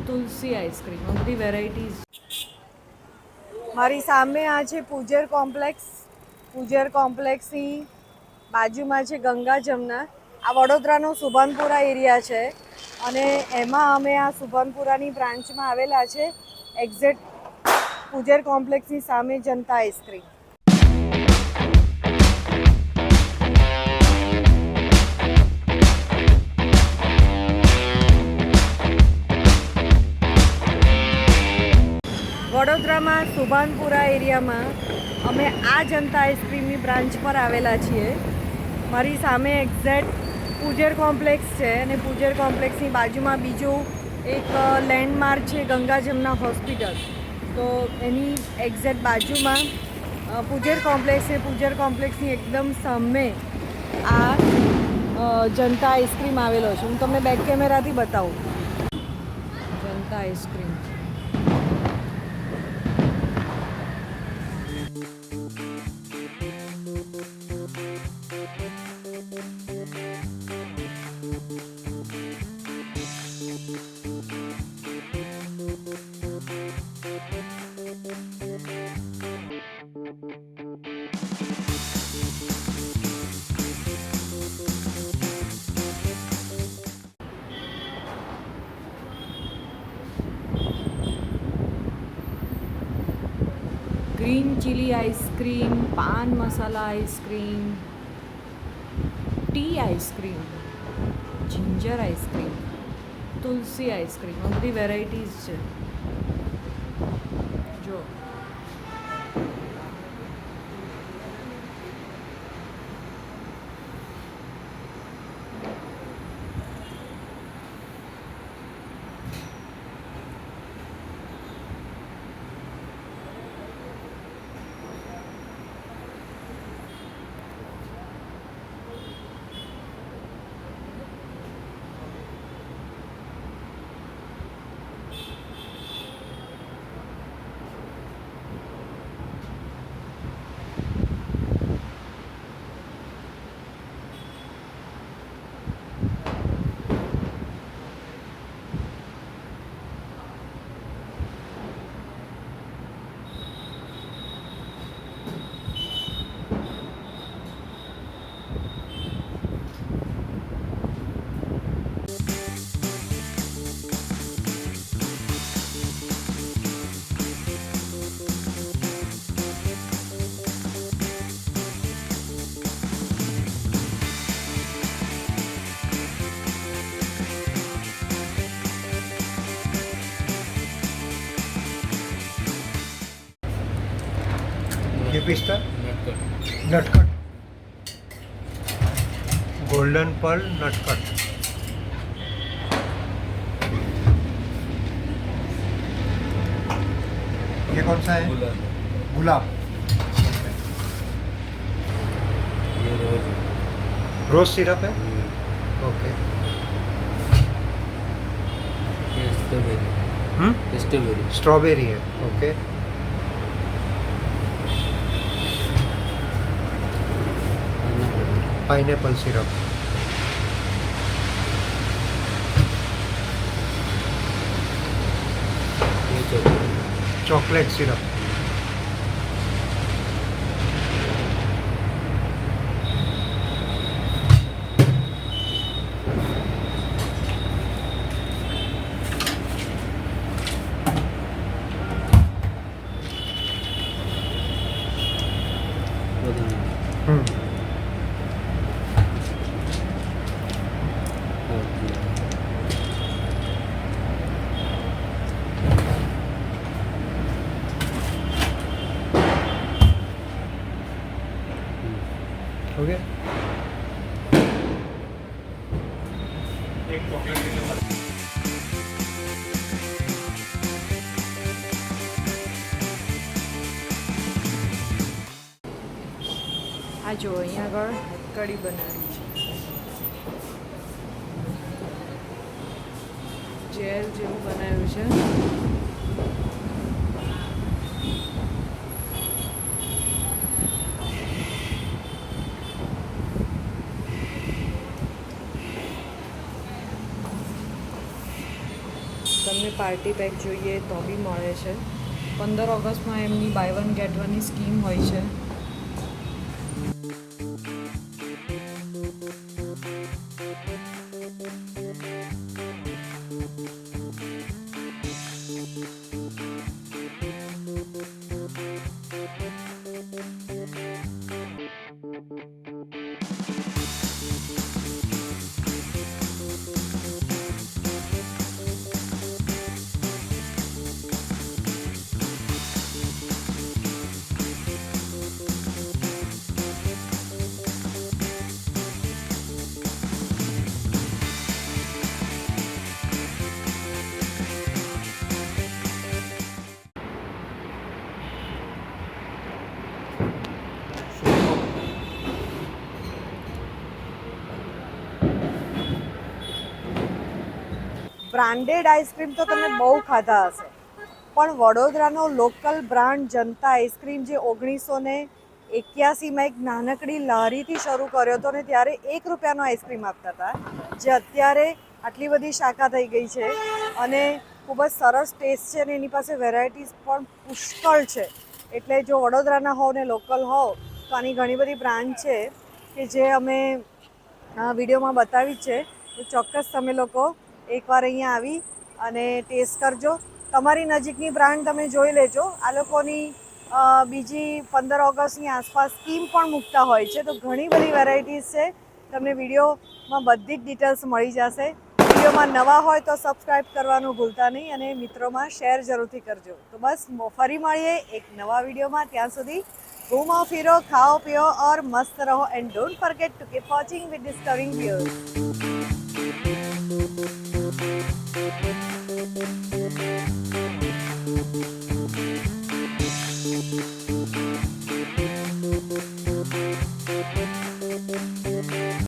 તુલસી ice cream, આ બધી varieties. મારી સામે આ છે પૂજર કોમ્પ્લેક્સ. પૂજર કોમ્પ્લેક્સની બાજુમાં છે ગંગા જમના. આ વડોદરાનો સુભાનપુરા એરિયા છે અને એમાં અમે આ સુભાનપુરાની બ્રાન્ચમાં આવેલા છે. એક્ઝેક્ટ પૂજર કોમ્પ્લેક્સની સામે જનતા આઈસ્ક્રીમ. વડોદરામાં સુભાનપુરા એરિયામાં અમે આ જનતા આઈસ્ક્રીમની બ્રાન્ચ પર આવેલા છીએ. મારી સામે એક્ઝેક્ટ પૂજર કોમ્પ્લેક્સ છે અને પૂજર કોમ્પ્લેક્સની બાજુમાં બીજું એક લેન્ડમાર્ક છે ગંગા જમના હોસ્પિટલ. તો એની એક્ઝેક્ટ બાજુમાં પૂજર કોમ્પ્લેક્સ છે. પૂજર કોમ્પ્લેક્સની એકદમ સામે આ જનતા આઈસ્ક્રીમ આવેલો છે. હું તમને બેક કેમેરાથી બતાવું. Janta ice cream. Green chilli ice cream, paan masala ice cream, tea ice cream, ginger ice cream, tulsi ice cream, આ બધી વેરાયટીઝ છે. જો ये पिस्ता नटखट गोल्डन पर्ल नटखट ये कौन सा है? गुलाब. ये रोज सिरप है. ओके. स्ट्रॉबेरी स्ट्रॉबेरी है. Okay. Pineapple syrup. Chocolate syrup. Okay. एक चॉकलेट. આ જો અહીંયા આગળ કઢી બનાવી છે. જેલ જેવું બનાવ્યું છે. તમને કે પાર્ટી પેક જોઈએ તો બી મળે છે. 15 ઓગસ્ટમાં એમની બાય વન ગેટ વનની સ્કીમ હોય છે. બ્રાન્ડેડ આઈસ્ક્રીમ તો તમે બહુ ખાધા હશે, પણ વડોદરાનો લોકલ બ્રાન્ડ જનતા આઈસ્ક્રીમ જે 1981માં એક નાનકડી લારીથી શરૂ કર્યો હતો ને ત્યારે ₹1નો આઈસ્ક્રીમ આપતા હતા, જે અત્યારે આટલી બધી શાખા થઈ ગઈ છે અને ખૂબ જ સરસ ટેસ્ટ છે અને એની પાસે વેરાયટીઝ પણ પુષ્કળ છે. એટલે જો વડોદરાના હોવ ને લોકલ હોવ તો આની ઘણી બધી બ્રાન્ડ છે કે જે અમે વિડીયોમાં બતાવી છે. તો ચોક્કસ તમે લોકો એકવાર અહીંયા આવી અને ટેસ્ટ કરજો. તમારી નજીકની બ્રાન્ડ તમે જોઈ લેજો. આ લોકોની બીજી 15 ઓગસ્ટની આસપાસ સ્કીમ પણ મૂકતા હોય છે, તો ઘણી બધી વેરાયટીઝ છે. તમને વિડીયોમાં બધી જ ડિટેલ્સ મળી જશે. વિડીયોમાં નવા હોય તો સબસ્ક્રાઈબ કરવાનું ભૂલતા નહીં અને મિત્રોમાં શેર જરૂરથી કરજો. તો બસ ફરી મળીએ એક નવા વિડીયોમાં. ત્યાં સુધી ઘૂમો ફિરો, ખાઓ પીઓ और मस्त रहो and don't forget to keep watching with discovering viewers. Thank you.